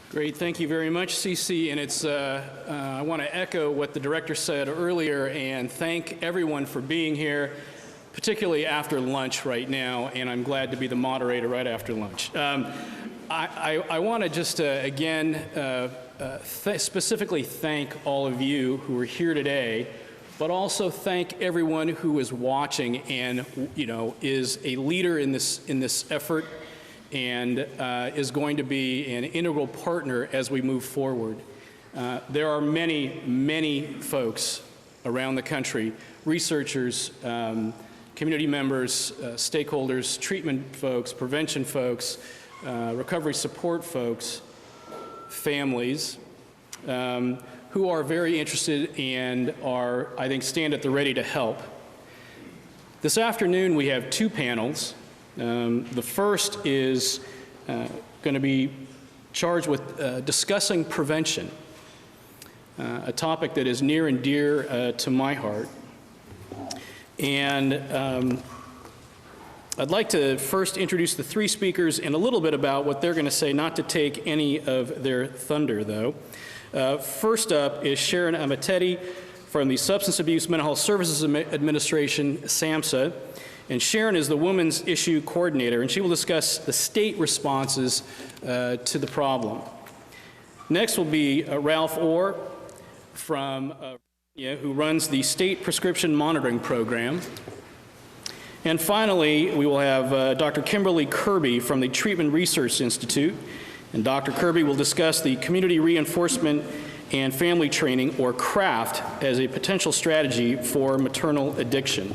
Great, thank you very much, Cece. And I want to echo what the director said earlier and thank everyone for being here, particularly after lunch right now, and I'm glad to be the moderator right after lunch. I want to just again specifically thank all of you who are here today, but also thank everyone who is watching and is a leader in this effort and is going to be an integral partner as we move forward. There are many folks around the country, researchers, community members, stakeholders, treatment folks, prevention folks, recovery support folks, families, who are very interested and are, I think, stand at the ready to help. This afternoon we have two panels. The first is going to be charged with discussing prevention, a topic that is near and dear to my heart. And I'd like to first introduce the three speakers and a little bit about what they're going to say, not to take any of their thunder, though. First up is Sharon Amatetti from the Substance Abuse Mental Health Services Administration, SAMHSA. And Sharon is the Women's Issue Coordinator, and she will discuss the state responses to the problem. Next will be Ralph Orr from who runs the State Prescription Monitoring Program. And finally, we will have Dr. Kimberly Kirby from the Treatment Research Institute. And Dr. Kirby will discuss the Community Reinforcement and Family Training, or CRAFT, as a potential strategy for maternal addiction.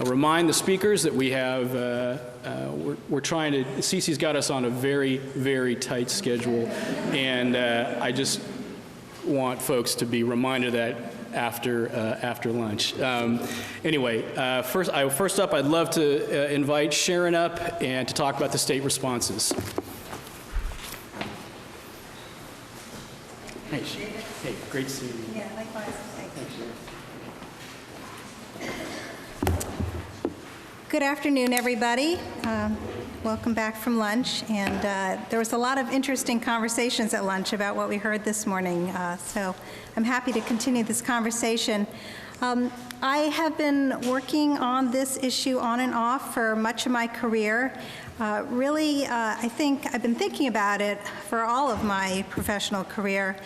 I'll remind the speakers that we have, we're trying to, Cece's got us on a very tight schedule, and I just want folks to be reminded of that after lunch. Anyway, first up, I'd love to invite Sharon up and to talk about the state responses. Hey, hey, great to see you. Yeah, likewise. Thank you. Good afternoon, everybody. Welcome back from lunch. And there was a lot of interesting conversations at lunch about what we heard this morning. So I'm happy to continue this conversation. I have been working on this issue on and off for much of my career. I think I've been thinking about it for all of my professional career.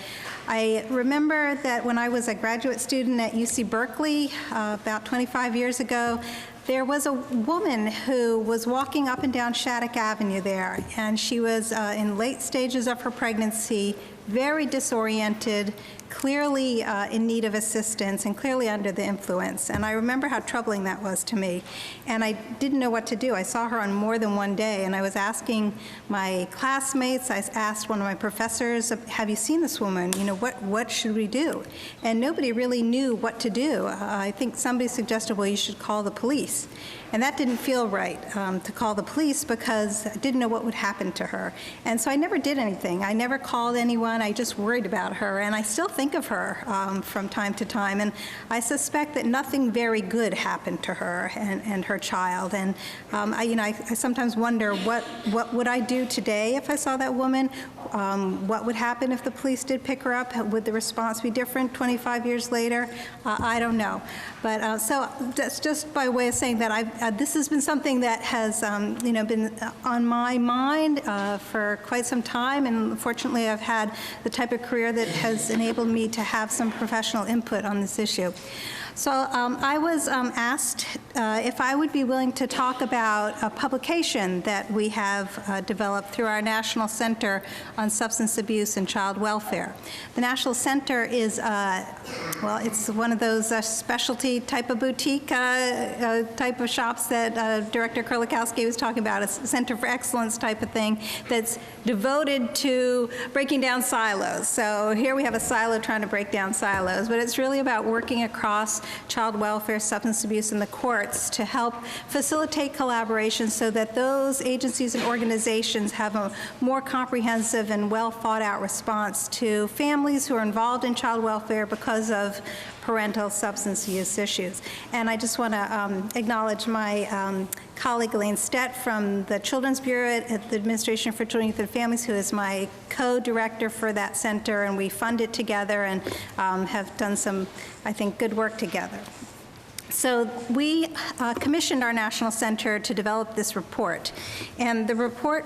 I remember that when I was a graduate student at UC Berkeley about 25 years ago, there was a woman who was walking up and down Shattuck Avenue there, and she was in late stages of her pregnancy, very disoriented, clearly in need of assistance and clearly under the influence. And I remember how troubling that was to me. And I didn't know what to do. I saw her on more than one day, and I was asking my classmates, I asked one of my professors, have you seen this woman? What should we do? And nobody really knew what to do. I think somebody suggested, well, you should call the police. And that didn't feel right, to call the police, because I didn't know what would happen to her. And so I never did anything. I never called anyone. I just worried about her. And I still think of her from time to time. And I suspect that nothing very good happened to her and her child. And I sometimes wonder, what would I do today if I saw that woman? What would happen if the police did pick her up? Would the response be different 25 years later? I don't know. But so that's just by way of saying that this has been something that has been on my mind for quite some time, and fortunately I've had the type of career that has enabled me to have some professional input on this issue. So I was asked if I would be willing to talk about a publication that we have developed through our National Center on Substance Abuse and Child Welfare. The National Center is, it's one of those specialty type of boutique type of shops that Director Kurlikowski was talking about, a Center for Excellence type of thing that's devoted to breaking down silos. So here we have a silo trying to break down silos, but it's really about working across child welfare, substance abuse, and the courts to help facilitate collaboration so that those agencies and organizations have a more comprehensive and well thought out response to families who are involved in child welfare because of parental substance use issues. And I just want to acknowledge my colleague Elaine Stett from the Children's Bureau at the Administration for Children, Youth, and Families, who is my co-director for that center, and we fund it together and have done some, I think, good work together. So we commissioned our National Center to develop this report. And the report,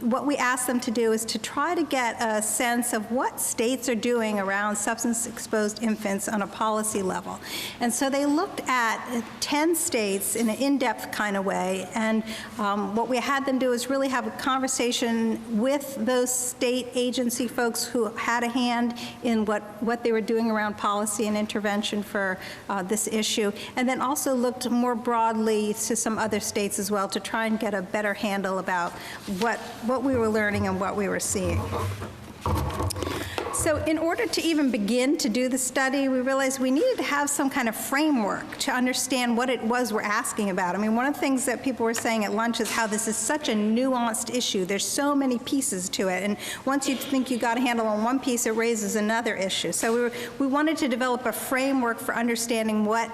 what we asked them to do is to try to get a sense of what states are doing around substance-exposed infants on a policy level. And so they looked at 10 states in an in-depth kind of way, and what we had them do is really have a conversation with those state agency folks who had a hand in what they were doing around policy and intervention for this issue, and then also looked more broadly to some other states as well to try and get a better handle about what we were learning and what we were seeing. So in order to even begin to do the study, we realized we needed to have some kind of framework to understand what it was we're asking about. I mean, one of the things that people were saying at lunch is how this is such a nuanced issue. There's so many pieces to it, and once you think you got a handle on one piece, it raises another issue. So we wanted to develop a framework for understanding what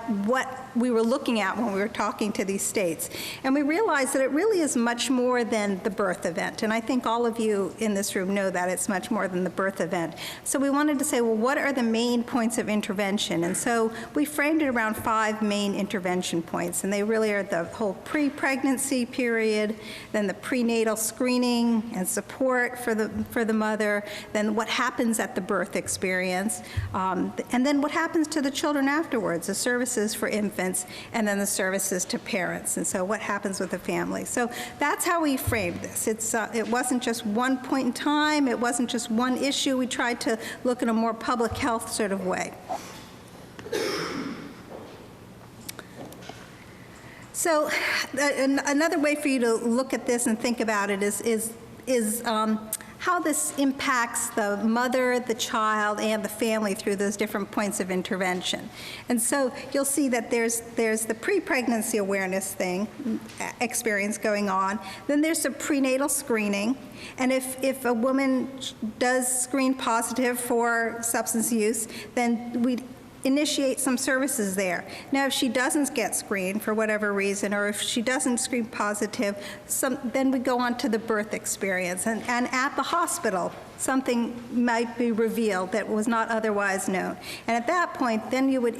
we were looking at when we were talking to these states. And we realized that it really is much more than the birth event. And I think all of you in this room know that it's much more than the birth event. So we wanted to say, well, what are the main points of intervention? And so we framed it around 5 main intervention points. And they really are the whole pre-pregnancy period, then the prenatal screening and support for the mother, then what happens at the birth experience, and then what happens to the children afterwards, the services for infants, and then the services to parents. And so what happens with the family? So that's how we framed this. It wasn't just one point in time. It wasn't just one issue. We tried to look in a more public health sort of way. So another way for you to look at this and think about it is how this impacts the mother, the child, and the family through those different points of intervention. And so you'll see that there's the pre-pregnancy awareness experience going on. Then there's the prenatal screening. And if a woman does screen positive for substance use, then we initiate some services there. Now, if she doesn't get screened for whatever reason, or if she doesn't screen positive, then we go on to the birth experience. And at the hospital, something might be revealed that was not otherwise known. And at that point, then you would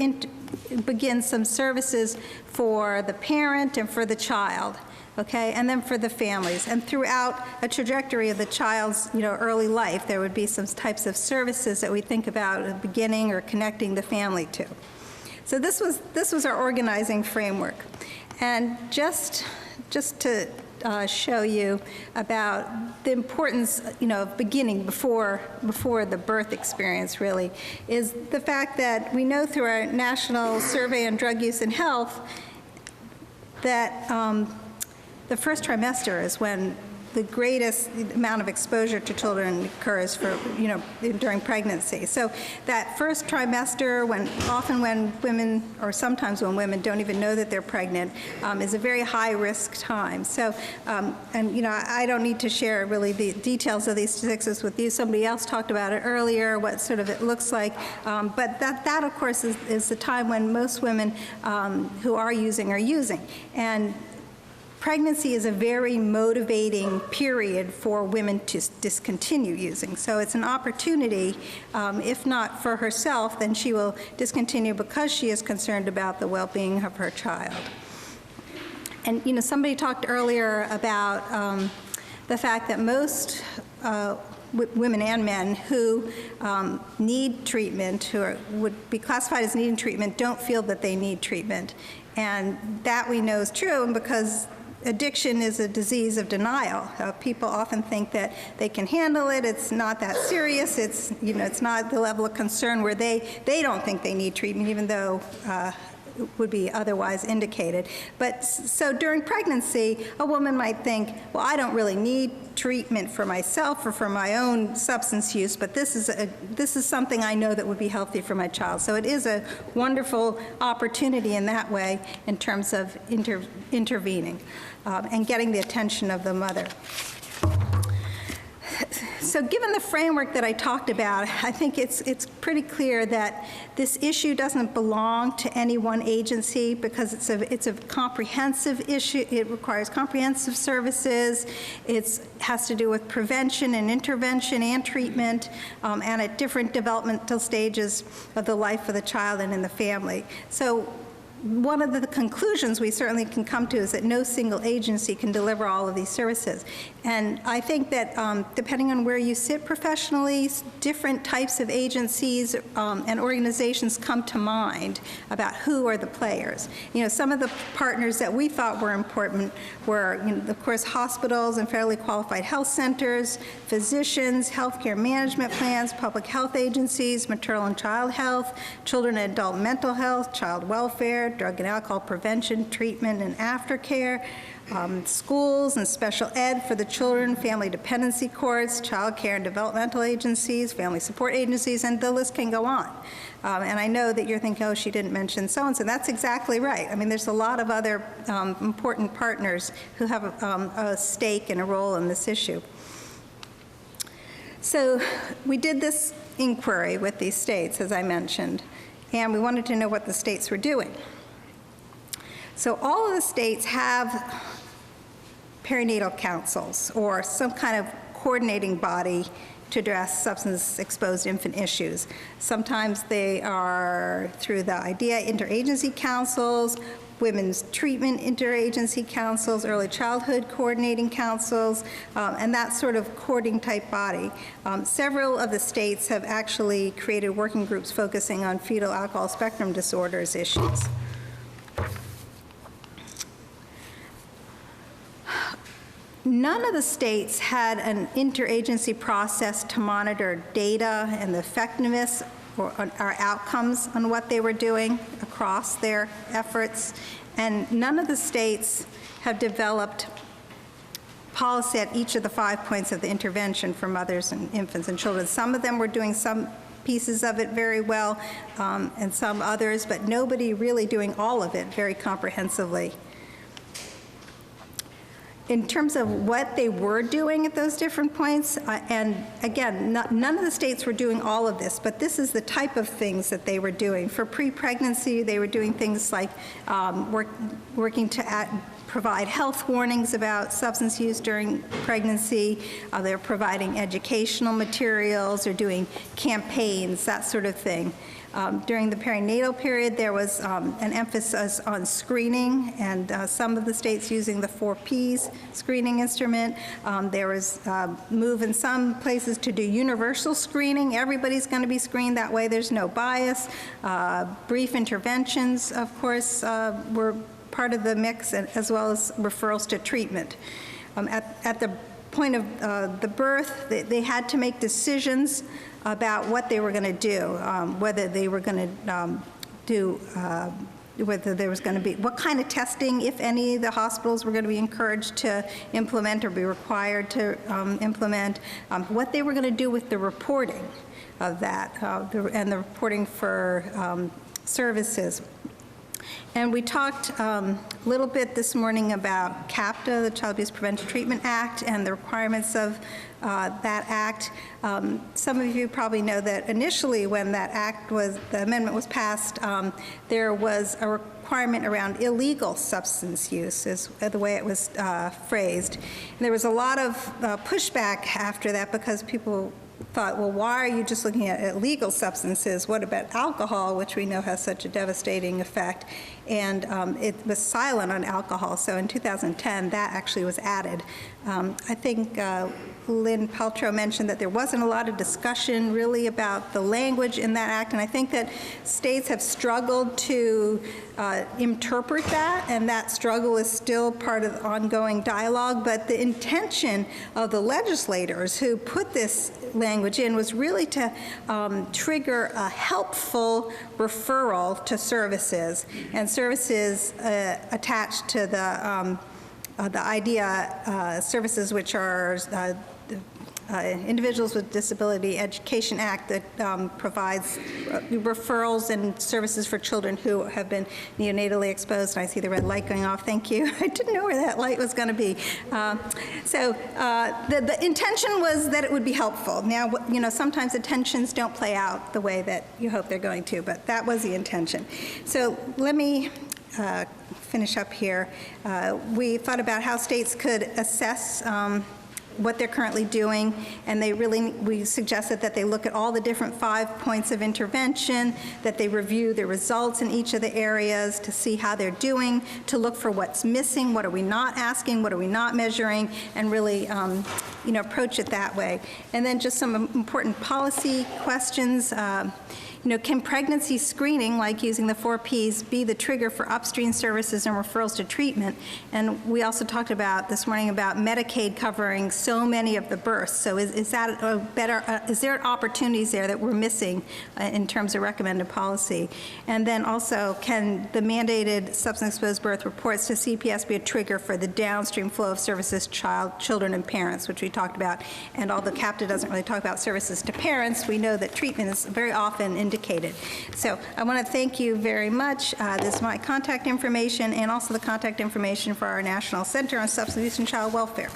begin some services for the parent and for the child. Okay, and then for the families. And throughout a trajectory of the child's early life, there would be some types of services that we think about at the beginning or connecting the family to. So this was our organizing framework. And just to show you about the importance of beginning before the birth experience really, is the fact that we know through our National Survey on Drug Use and Health that the first trimester is when the greatest amount of exposure to children occurs during pregnancy. So that first trimester, often when women, or sometimes when women don't even know that they're pregnant, is a very high risk time. So, I don't need to share really the details of these statistics with you. Somebody else talked about it earlier, what sort of it looks like. But that of course is the time when most women who are using are using. And pregnancy is a very motivating period for women to discontinue using. So it's an opportunity, if not for herself, then she will discontinue because she is concerned about the well-being of her child. And somebody talked earlier about the fact that most women and men who need treatment, who would be classified as needing treatment, don't feel that they need treatment. And that we know is true, and because addiction is a disease of denial. People often think that they can handle it. It's not that serious. It's it's not the level of concern where they don't think they need treatment, even though it would be otherwise indicated. But so during pregnancy, a woman might think, well, I don't really need treatment for myself or for my own substance use, but this is something I know that would be healthy for my child. So it is a wonderful opportunity in that way in terms of intervening and getting the attention of the mother. So given the framework that I talked about, I think it's pretty clear that this issue doesn't belong to any one agency because it's a comprehensive issue. It requires comprehensive services. It has to do with prevention and intervention and treatment, and at different developmental stages of the life of the child and in the family. So one of the conclusions we certainly can come to is that no single agency can deliver all of these services. And I think that depending on where you sit professionally, different types of agencies and organizations come to mind about who are the players. You know, some of the partners that we thought were important were, you know, of course, hospitals and federally qualified health centers, physicians, healthcare management plans, public health agencies, maternal and child health, children and adult mental health, child welfare, drug and alcohol prevention, treatment and aftercare, schools and special ed for the children, family dependency courts, child care and developmental agencies, family support agencies, and the list can go on. And I know that you're thinking, oh, she didn't mention so-and-so. That's exactly right. I mean, there's a lot of other important partners who have a stake and a role in this issue. So we did this inquiry with these states, as I mentioned, and we wanted to know what the states were doing. So all of the states have perinatal councils or some kind of coordinating body to address substance-exposed infant issues. Sometimes they are through the IDEA interagency councils, women's treatment interagency councils, early childhood coordinating councils, and that sort of coordinating type body. Several of the states have actually created working groups focusing on fetal alcohol spectrum disorders issues. None of the states had an interagency process to monitor data and the effectiveness or outcomes on what they were doing across their efforts. And none of the states have developed policy at each of the 5 points of the intervention for mothers and infants and children. Some of them were doing some pieces of it very well, and some others, but nobody really doing all of it very comprehensively. In terms of what they were doing at those different points, and again, none of the states were doing all of this, but this is the type of things that they were doing. For pre-pregnancy, they were doing things like working to provide health warnings about substance use during pregnancy. They're providing educational materials or doing campaigns, that sort of thing. During the perinatal period, there was an emphasis on screening, and some of the states using the 4Ps screening instrument. There was a move in some places to do universal screening. Everybody's going to be screened that way. There's no bias. Brief interventions, of course, were part of the mix, as well as referrals to treatment. At the point of the birth, they had to make decisions about what they were going to do, whether they were going to whether there was going to be, what kind of testing, if any, the hospitals were going to be encouraged to implement or be required to implement, what they were going to do with the reporting of that, and the reporting for services. And we talked a little bit this morning about CAPTA, the Child Abuse Prevention Treatment Act, and the requirements of that act. Some of you probably know that initially when that act the amendment was passed, there was a requirement around illegal substance use, is the way it was phrased. And there was a lot of pushback after that because people thought, well, why are you just looking at illegal substances? What about alcohol, which we know has such a devastating effect? And it was silent on alcohol. So in 2010, that actually was added. I think Lynn Paltrow mentioned that there wasn't a lot of discussion really about the language in that act, and I think that states have struggled to interpret that, and that struggle is still part of the ongoing dialogue. But the intention of the legislators who put this language in was really to trigger a helpful referral to services, and services attached to the IDEA services, which are Individuals with Disability Education Act that provides referrals and services for children who have been neonatally exposed. And I see the red light going off. Thank you. I didn't know where that light was going to be. The intention was that it would be helpful. Now, sometimes intentions don't play out the way that you hope they're going to, but that was the intention. So let me finish up here. We thought about how states could assess what they're currently doing, and we suggested that they look at all the different 5 points of intervention, that they review the results in each of the areas to see how they're doing, to look for what's missing, what are we not asking, what are we not measuring, and really approach it that way. And then just some important policy questions. Can pregnancy screening, like using the 4 Ps, be the trigger for upstream services and referrals to treatment? And we also talked about this morning about Medicaid covering so many of the births. So is that a better, is there opportunities there that we're missing in terms of recommended policy? And then also, can the mandated substance-exposed birth reports to CPS be a trigger for the downstream flow of services to children and parents, which we talked about? And although CAPTA doesn't really talk about services to parents, we know that treatment is very often indicated. So I want to thank you very much. This is my contact information and also the contact information for our National Center on Substance Abuse and Child Welfare.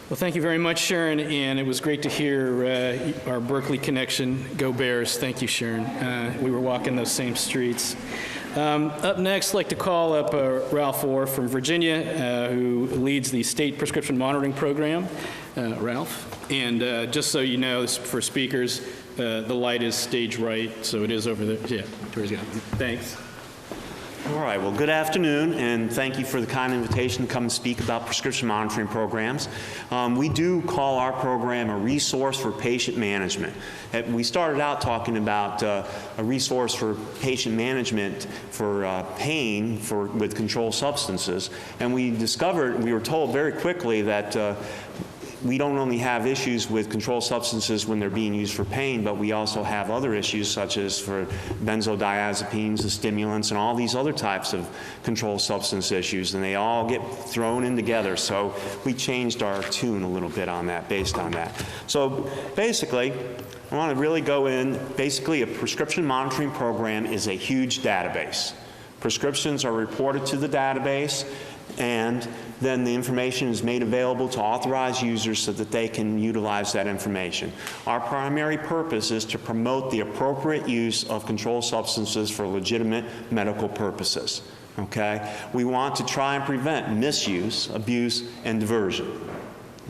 Well, thank you very much, Sharon, and it was great to hear our Berkeley connection. Go Bears. Thank you, Sharon. We were walking those same streets. Up next, I'd like to call up Ralph Orr from Virginia, who leads the State Prescription Monitoring Program. Ralph. And just so you know, for speakers, the light is stage right, so it is over there. Yeah, towards you. Thanks. All right, well, good afternoon, and thank you for the kind invitation to come and speak about prescription monitoring programs. We do call our program a resource for patient management. We started out talking about a resource for patient management for pain with controlled substances, and we were told very quickly that we don't only have issues with controlled substances when they're being used for pain, but we also have other issues such as for benzodiazepines, the stimulants, and all these other types of controlled substance issues, and they all get thrown in together. So we changed our tune a little bit on that, based on that. So basically, I want to really go in, basically a prescription monitoring program is a huge database. Prescriptions are reported to the database, and then the information is made available to authorized users so that they can utilize that information. Our primary purpose is to promote the appropriate use of controlled substances for legitimate medical purposes. Okay? We want to try and prevent misuse, abuse, and diversion.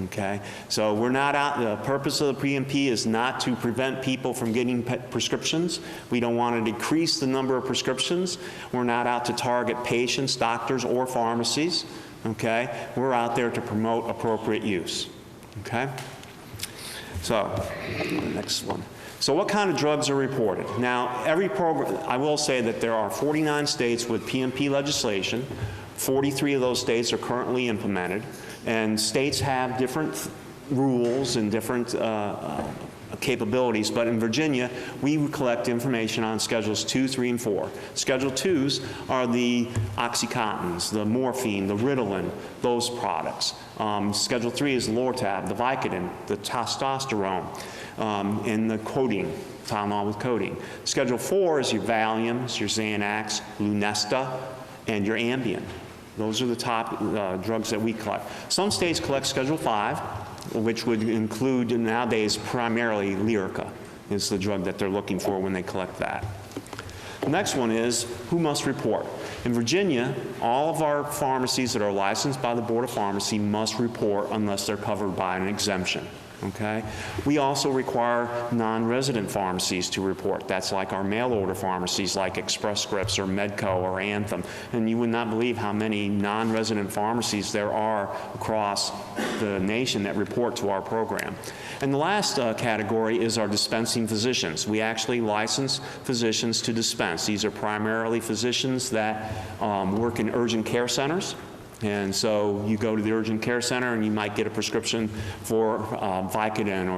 Okay? So we're not out, the purpose of the PMP is not to prevent people from getting prescriptions. We don't want to decrease the number of prescriptions. We're not out to target patients, doctors, or pharmacies. Okay? We're out there to promote appropriate use. Okay? So, next one. So what kind of drugs are reported? Now, every program, I will say that there are 49 states with PMP legislation. 43 of those states are currently implemented. And states have different rules and different capabilities, but in Virginia, we collect information on Schedules 2, 3, and 4. Schedule 2s are the Oxycontins, the morphine, the Ritalin, those products. Schedule 3 is Lortab, the Vicodin, the testosterone, and the codeine, Tylenol with codeine. Schedule 4 is your Valiums, your Xanax, Lunesta, and your Ambien. Those are the top drugs that we collect. Some states collect Schedule 5, which would include nowadays primarily Lyrica is the drug that they're looking for when they collect that. The next one is who must report. In Virginia, all of our pharmacies that are licensed by the Board of Pharmacy must report unless they're covered by an exemption. Okay? We also require non-resident pharmacies to report. That's like our mail-order pharmacies like Express Scripts or Medco or Anthem. And you would not believe how many non-resident pharmacies there are across the nation that report to our program. And the last category is our dispensing physicians. We actually license physicians to dispense. These are primarily physicians that work in urgent care centers And so you go to the urgent care center and you might get a prescription for Vicodin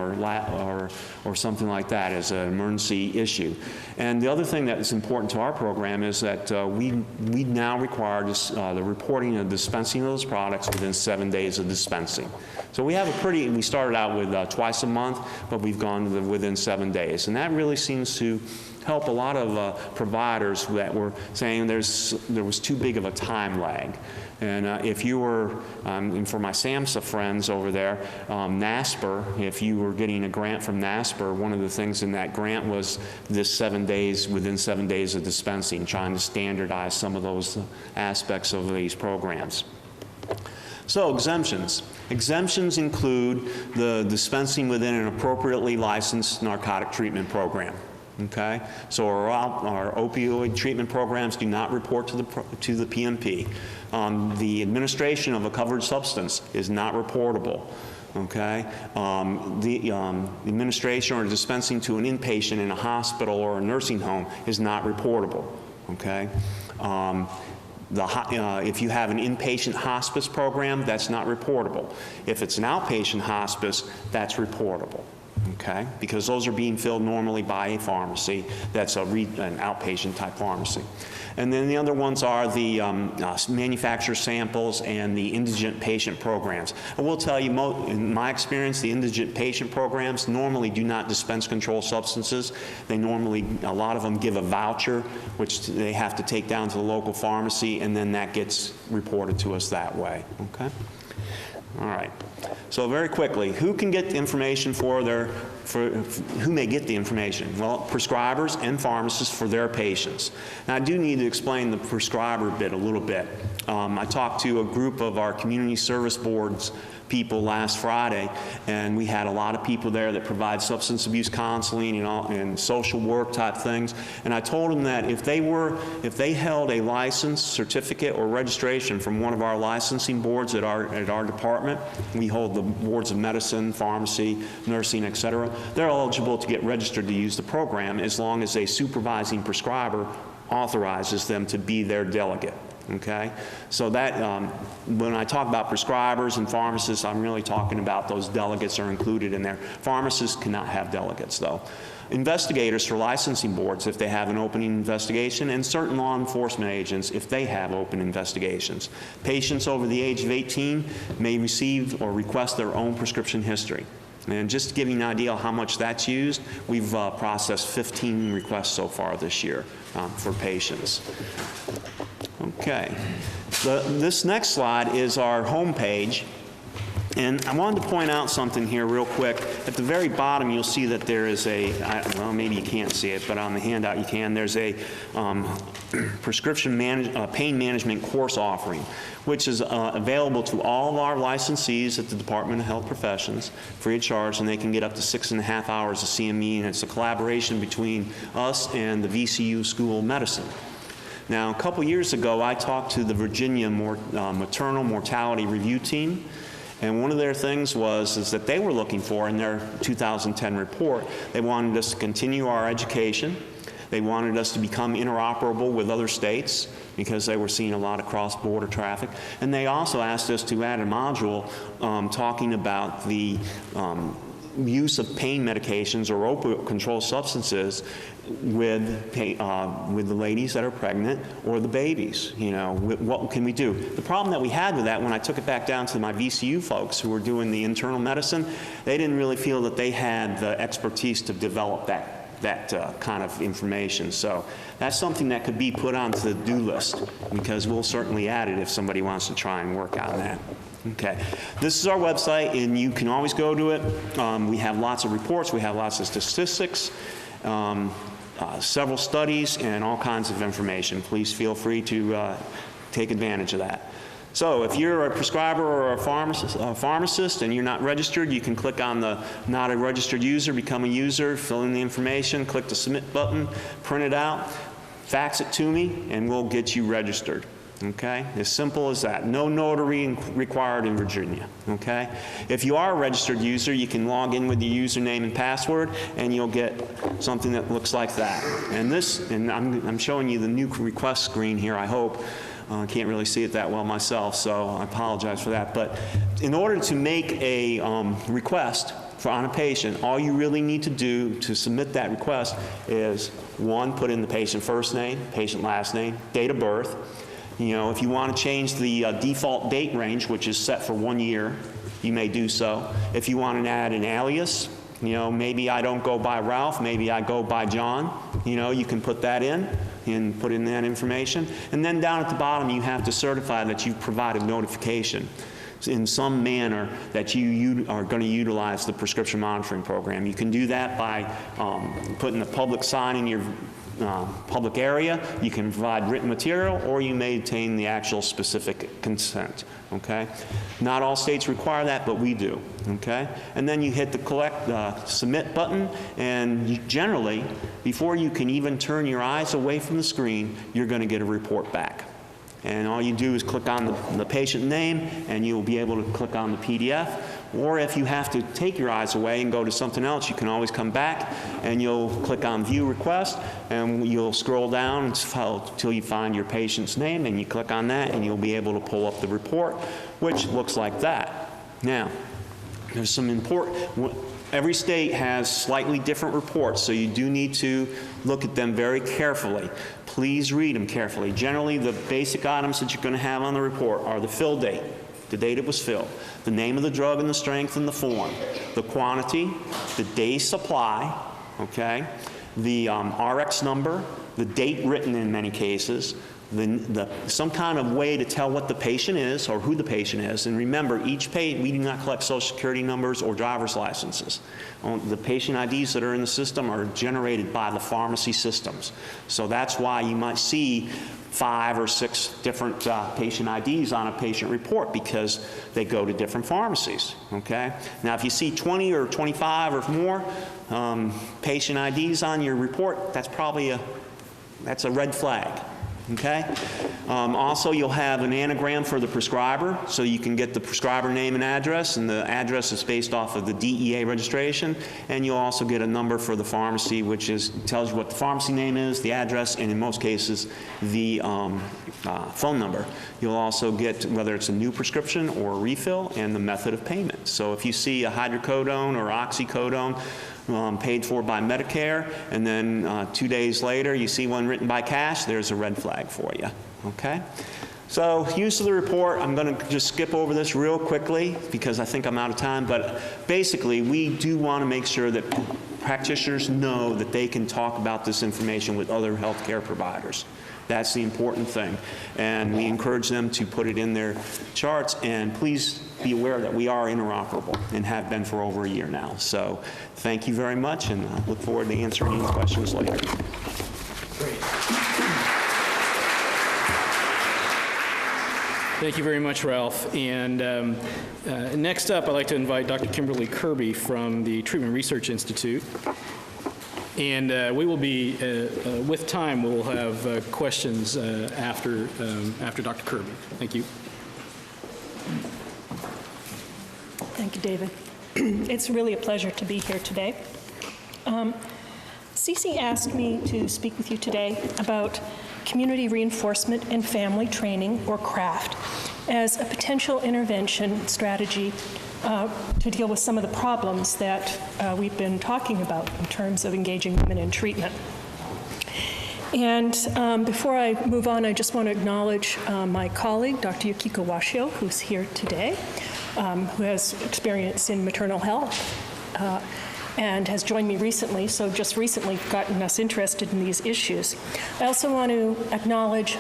or something like that as an emergency issue. And the other thing that is important to our program is that we now require the reporting and dispensing of those products within 7 days of dispensing. So we have we started out with twice a month, but we've gone to within 7 days. And that really seems to help a lot of providers that were saying there was too big of a time lag. And if you were, and for my SAMHSA friends over there, NASPR, if you were getting a grant from NASPR, one of the things in that grant was this 7 days, within 7 days of dispensing, trying to standardize some of those aspects of these programs. So exemptions. Exemptions include the dispensing within an appropriately licensed narcotic treatment program. Okay, so our opioid treatment programs do not report to the PMP. The administration of a covered substance is not reportable. Okay, the administration or dispensing to an inpatient in a hospital or a nursing home is not reportable. Okay. If you have an inpatient hospice program, that's not reportable. If it's an outpatient hospice, that's reportable. Okay, because those are being filled normally by a pharmacy that's an outpatient type pharmacy. And then the other ones are the manufacturer samples and the indigent patient programs. I will tell you, in my experience, the indigent patient programs normally do not dispense controlled substances. They normally, a lot of them give a voucher, which they have to take down to the local pharmacy, and then that gets reported to us that way. Okay? All right. So very quickly, who can get the information who may get the information? Well, prescribers and pharmacists for their patients. Now, I do need to explain the prescriber bit a little bit. I talked to a group of our community service boards people last Friday, and we had a lot of people there that provide substance abuse counseling and social work type things. And I told them that if they held a license, certificate, or registration from one of our licensing boards at our department, we hold the boards of medicine, pharmacy, nursing, et cetera, they're eligible to get registered to use the program as long as a supervising prescriber authorizes them to be their delegate. Okay, so that when I talk about prescribers and pharmacists, I'm really talking about those delegates are included in there. Pharmacists cannot have delegates, though. Investigators for licensing boards, if they have an opening investigation, and certain law enforcement agents, if they have open investigations. Patients over the age of 18 may receive or request their own prescription history. And just to give you an idea of how much that's used, we've processed 15 requests so far this year for patients. Okay, this next slide is our home page. And I wanted to point out something here real quick. At the very bottom, you'll see that there is well, maybe you can't see it, but on the handout you can. There's a prescription pain management course offering, which is available to all of our licensees at the Department of Health Professions, free of charge, and they can get up to 6.5 hours of CME, and it's a collaboration between us and the VCU School of Medicine. Now, a couple years ago, I talked to the Virginia Maternal Mortality Review Team, and one of their things is that they were looking for, in their 2010 report, they wanted us to continue our education. They wanted us to become interoperable with other states because they were seeing a lot of cross-border traffic. And they also asked us to add a module talking about the use of pain medications or opioid-controlled substances with the ladies that are pregnant or the babies. You know, what can we do? The problem that we had with that, when I took it back down to my VCU folks who were doing the internal medicine, they didn't really feel that they had the expertise to develop that kind of information. So that's something that could be put onto the do list, because we'll certainly add it if somebody wants to try and work on that. Okay, this is our website, and you can always go to it. We have lots of reports, we have lots of statistics, several studies, and all kinds of information. Please feel free to take advantage of that. So if you're a prescriber or a pharmacist and you're not registered, you can click on the not a registered user, become a user, fill in the information, click the submit button, print it out, fax it to me, and we'll get you registered. Okay? As simple as that. No notary required in Virginia. Okay? If you are a registered user, you can log in with your username and password, and you'll get something that looks like that. And I'm showing you the new request screen here, I hope. I can't really see it that well myself, so I apologize for that. But in order to make a request on a patient, all you really need to do to submit that request is, one, put in the patient first name, patient last name, date of birth. You know, if you want to change the default date range, which is set for 1 year, you may do so. If you want to add an alias, you know, maybe I don't go by Ralph, maybe I go by John, you know, you can put that in and put in that information. And then down at the bottom, you have to certify that you've provided notification in some manner that you are going to utilize the prescription monitoring program. You can do that by putting a public sign in your public area. You can provide written material, or you maintain the actual specific consent, okay? Not all states require that, but we do, okay? And then you hit the submit button, and generally, before you can even turn your eyes away from the screen, you're going to get a report back. And all you do is click on the patient name, and you'll be able to click on the PDF. Or if you have to take your eyes away and go to something else, you can always come back, and you'll click on View Request, and you'll scroll down until you find your patient's name, and you click on that, and you'll be able to pull up the report, which looks like that. Now, there's some important... Every state has slightly different reports, so you do need to look at them very carefully. Please read them carefully. Generally, the basic items that you're going to have on the report are the fill date, the date it was filled, the name of the drug and the strength and the form, the quantity, the day supply, okay, the RX number, the date written in many cases, some kind of way to tell what the patient is or who the patient is. And remember, each patient, we do not collect Social Security numbers or driver's licenses. The patient IDs that are in the system are generated by the pharmacy systems. So that's why you might see 5 or 6 different patient IDs on a patient report, because they go to different pharmacies, okay? Now, if you see 20 or 25 or more patient IDs on your report, that's probably that's a red flag. Okay? Also, you'll have an anagram for the prescriber, so you can get the prescriber name and address, and the address is based off of the DEA registration. And you'll also get a number for the pharmacy, which tells you what the pharmacy name is, the address, and in most cases, the phone number. You'll also get whether it's a new prescription or a refill, and the method of payment. So if you see a hydrocodone or oxycodone paid for by Medicare, and then 2 days later you see one written by cash, there's a red flag for you, okay? So use of the report, I'm going to just skip over this real quickly because I think I'm out of time, but basically we do want to make sure that practitioners know that they can talk about this information with other healthcare providers. That's the important thing, and we encourage them to put it in their charts, and please be aware that we are interoperable and have been for over a year now. So thank you very much, and I look forward to answering any questions later. Great. Thank you very much, Ralph. And next up, I'd like to invite Dr. Kimberly Kirby from the Treatment Research Institute. And we will be, with time, we'll have questions after Dr. Kirby. Thank you. Thank you, David. It's really a pleasure to be here today. Cece asked me to speak with you today about community reinforcement and family training, or CRAFT, as a potential intervention strategy to deal with some of the problems that we've been talking about in terms of engaging women in treatment. And before I move on, I just want to acknowledge my colleague, Dr. Yukiko Washio, who's here today, who has experience in maternal health and has joined me recently, so just recently gotten us interested in these issues. I also want to acknowledge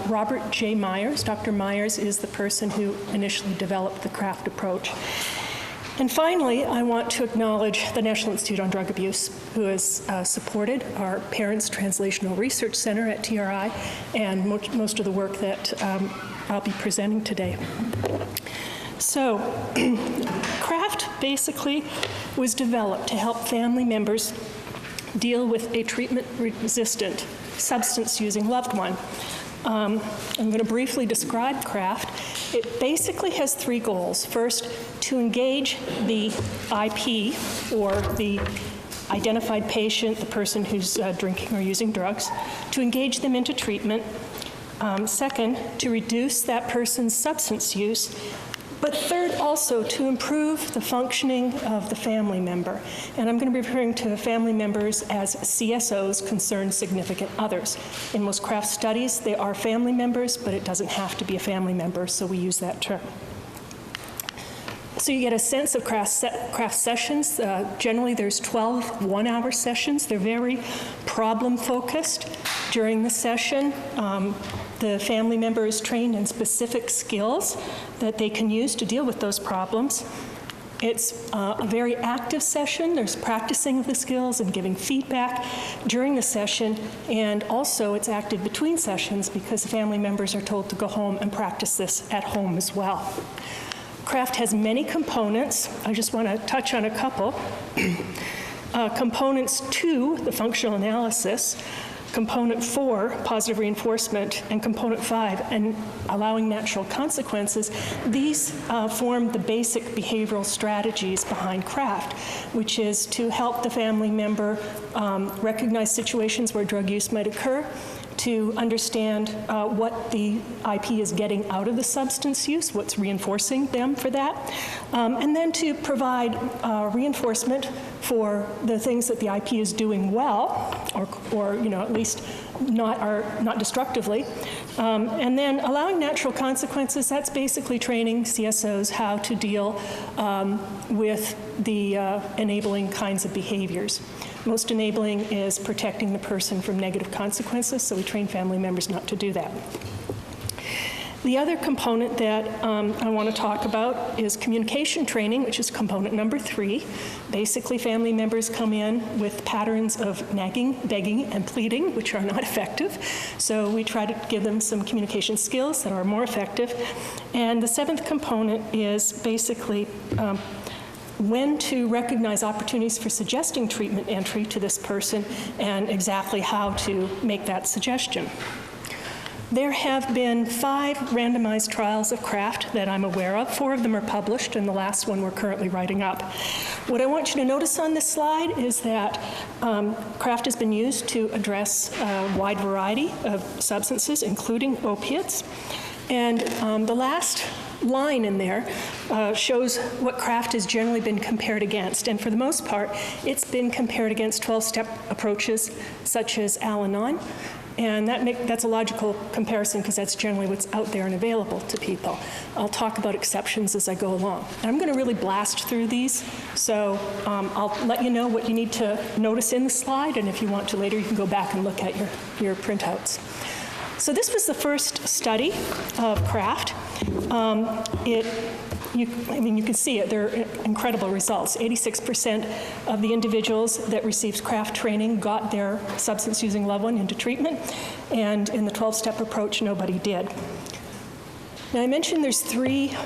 Robert J. Myers. Dr. Myers is the person who initially developed the CRAFT approach. And finally, I want to acknowledge the National Institute on Drug Abuse, who has supported our Parents Translational Research Center at TRI and most of the work that I'll be presenting today. So, CRAFT basically was developed to help family members deal with a treatment-resistant, substance-using loved one. I'm going to briefly describe CRAFT. It basically has 3 goals. First, to engage the IP, or the identified patient, the person who's drinking or using drugs, to engage them into treatment, Second, to reduce that person's substance use. But third, also to improve the functioning of the family member. And I'm going to be referring to family members as CSOs, concerned significant others. In most CRAFT studies, they are family members, but it doesn't have to be a family member, so we use that term. So you get a sense of CRAFT sessions. Generally, there's 12 one-hour sessions. They're very problem-focused. During the session, the family member is trained in specific skills that they can use to deal with those problems. It's a very active session. There's practicing of the skills and giving feedback during the session, and also it's active between sessions because the family members are told to go home and practice this at home as well. CRAFT has many components. I just want to touch on a couple. Components 2, the functional analysis, Component 4, positive reinforcement, and Component 5, and allowing natural consequences. These form the basic behavioral strategies behind CRAFT, which is to help the family member recognize situations where drug use might occur, to understand what the IP is getting out of the substance use, what's reinforcing them for that, and then to provide reinforcement for the things that the IP is doing well, or at least not destructively, and then allowing natural consequences. That's basically training CSOs how to deal with the enabling kinds of behaviors. Most enabling is protecting the person from negative consequences, so we train family members not to do that. The other component that I want to talk about is communication training, which is component number 3. Basically, family members come in with patterns of nagging, begging, and pleading, which are not effective. So we try to give them some communication skills that are more effective. And the 7th component is basically when to recognize opportunities for suggesting treatment entry to this person and exactly how to make that suggestion. There have been 5 randomized trials of CRAFT that I'm aware of. 4 of them are published, and the last one we're currently writing up. What I want you to notice on this slide is that CRAFT has been used to address a wide variety of substances, including opiates. And the last line in there shows what CRAFT has generally been compared against. And for the most part, it's been compared against 12-step approaches such as Al-Anon. And that's a logical comparison because that's generally what's out there and available to people. I'll talk about exceptions as I go along. And I'm going to really blast through these, so I'll let you know what you need to notice in the slide, and if you want to later, you can go back and look at your printouts. So this was the first study of CRAFT. You can see it. They're incredible results. 86% of the individuals that received CRAFT training got their substance-using loved one into treatment, and in the 12-step approach, nobody did. Now, I mentioned there's 3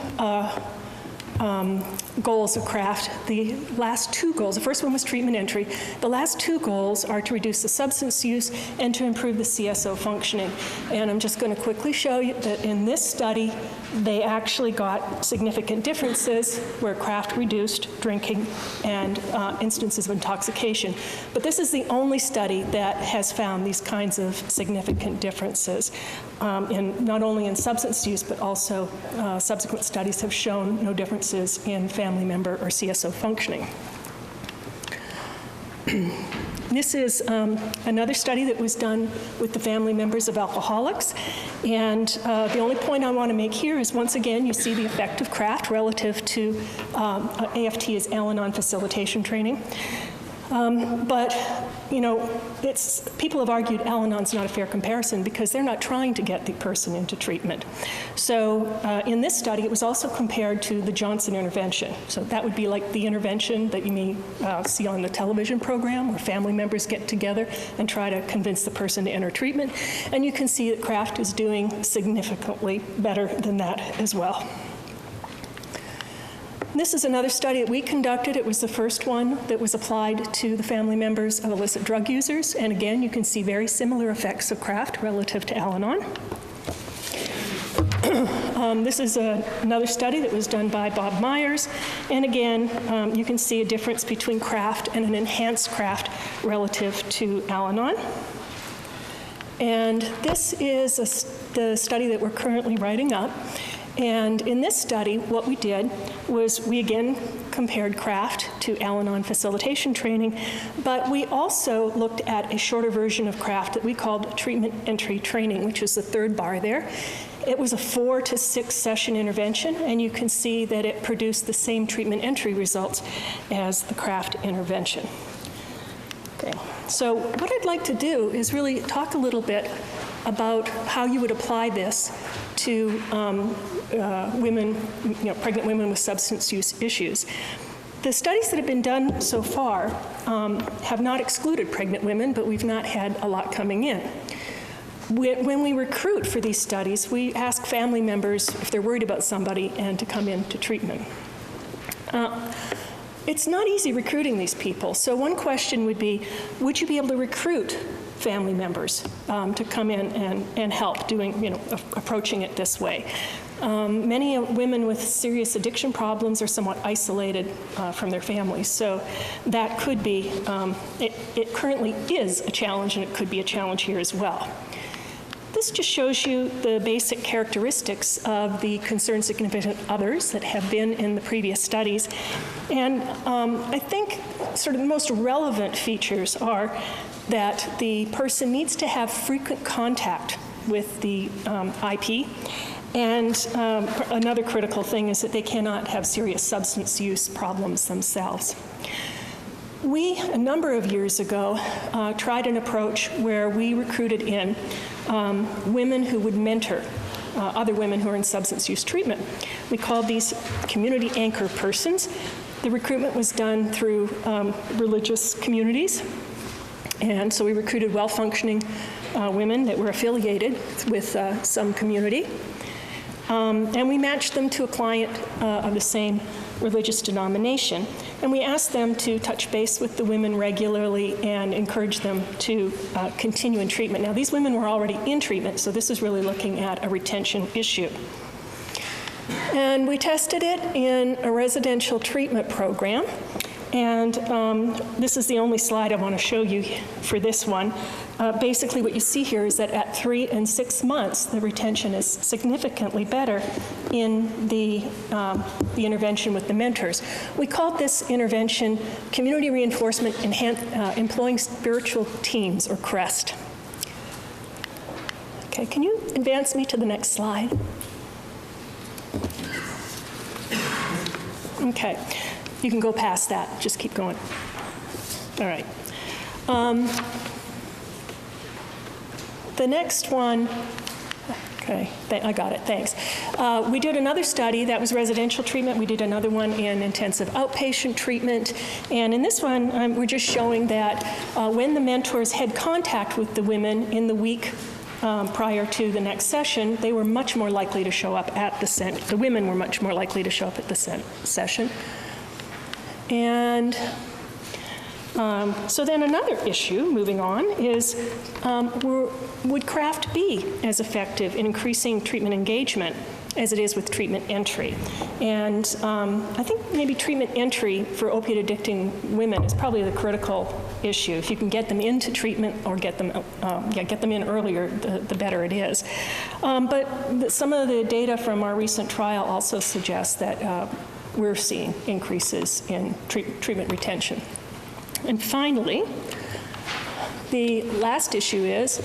goals of CRAFT. The last 2 goals, the first one was treatment entry. The last 2 goals are to reduce the substance use and to improve the CSO functioning. And I'm just going to quickly show you that in this study, they actually got significant differences where CRAFT reduced drinking and instances of intoxication. But this is the only study that has found these kinds of significant differences, not only in substance use, but also subsequent studies have shown no differences in family member or CSO functioning. This is another study that was done with the family members of alcoholics. And the only point I want to make here is, once again, you see the effect of CRAFT relative to AFT is Al-Anon facilitation training. But, people have argued Al-Anon's not a fair comparison because they're not trying to get the person into treatment. So in this study, it was also compared to the Johnson intervention. So that would be like the intervention that you may see on the television program where family members get together and try to convince the person to enter treatment. And you can see that CRAFT is doing significantly better than that as well. This is another study that we conducted. It was the first one that was applied to the family members of illicit drug users. And again, you can see very similar effects of CRAFT relative to Al-Anon. This is another study that was done by Bob Myers. And again, you can see a difference between CRAFT and an enhanced CRAFT relative to Al-Anon. And this is the study that we're currently writing up. And in this study, what we did was we again compared CRAFT to Al-Anon facilitation training, but we also looked at a shorter version of CRAFT that we called treatment entry training, which is the third bar there. It was a 4 to 6 session intervention, and you can see that it produced the same treatment entry results as the CRAFT intervention. Okay, so what I'd like to do is really talk a little bit about how you would apply this to women, pregnant women with substance use issues. The studies that have been done so far have not excluded pregnant women, but we've not had a lot coming in. When we recruit for these studies, we ask family members if they're worried about somebody and to come in to treatment. It's not easy recruiting these people. So one question would be, would you be able to recruit family members to come in and help doing, approaching it this way? Many women with serious addiction problems are somewhat isolated from their families, so that could be, it currently is a challenge, and it could be a challenge here as well. This just shows you the basic characteristics of the concerned significant others that have been in the previous studies. And I think sort of the most relevant features are that the person needs to have frequent contact with the IP. And another critical thing is that they cannot have serious substance use problems themselves. We, a number of years ago, tried an approach where we recruited in women who would mentor other women who are in substance use treatment. We called these community anchor persons. The recruitment was done through religious communities. And so we recruited well-functioning women that were affiliated with some community. And we matched them to a client of the same religious denomination. And we asked them to touch base with the women regularly and encourage them to continue in treatment. Now, these women were already in treatment, so this is really looking at a retention issue. And we tested it in a residential treatment program. And this is the only slide I want to show you for this one. Basically, what you see here is that at 3 and 6 months, the retention is significantly better in the intervention with the mentors. We called this intervention Community Reinforcement Employing Spiritual Teams, or CREST. Okay, can you advance me to the next slide? Okay. You can go past that. Just keep going. All right. The next one, okay, I got it, thanks. We did another study that was residential treatment. We did another one in intensive outpatient treatment. And in this one, we're just showing that when the mentors had contact with the women in the week prior to the next session, they were much more likely to show up at the women were much more likely to show up at the session. And so then another issue, moving on, is would CRAFT be as effective in increasing treatment engagement as it is with treatment entry? And I think maybe treatment entry for opiate-addicting women is probably the critical issue. If you can get them into treatment or get them in earlier, the better it is. But some of the data from our recent trial also suggests that we're seeing increases in treatment retention. And finally, the last issue is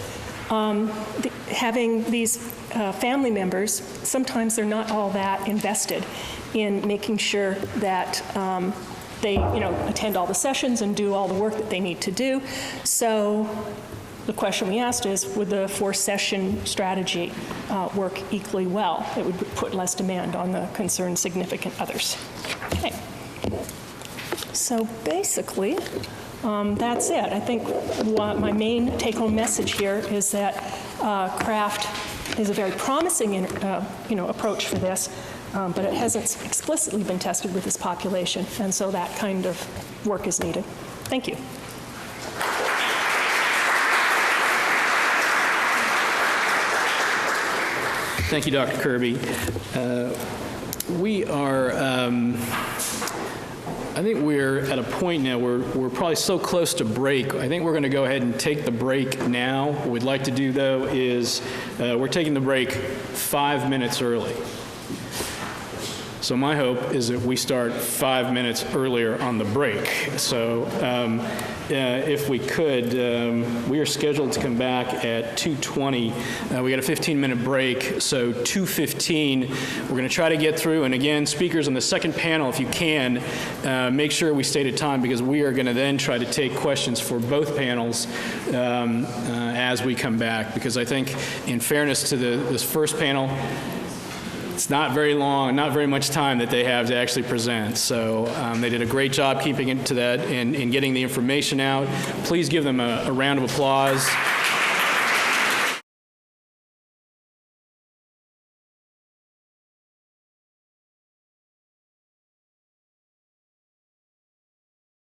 having these family members, sometimes they're not all that invested in making sure that they attend all the sessions and do all the work that they need to do. So the question we asked is, would the 4-session strategy work equally well? It would put less demand on the concerned significant others. Okay. So basically, that's it. I think my main take-home message here is that CRAFT is a very promising approach for this, but it hasn't explicitly been tested with this population, and so that kind of work is needed. Thank you. Thank you, Dr. Kirby. We are I think we're at a point now where we're probably so close to break. I think we're going to go ahead and take the break now. What we'd like to do, though, is we're taking the break 5 minutes early. So my hope is that we start 5 minutes earlier on the break. So if we could, we are scheduled to come back at 2:20. We got a 15-minute break, so 2:15. We're going to try to get through. And again, speakers on the second panel, if you can, make sure we stay to time, because we are going to then try to take questions for both panels as we come back. Because I think, in fairness to this first panel, it's not very long, not very much time that they have to actually present. So they did a great job keeping it to that and getting the information out. Please give them a round of applause.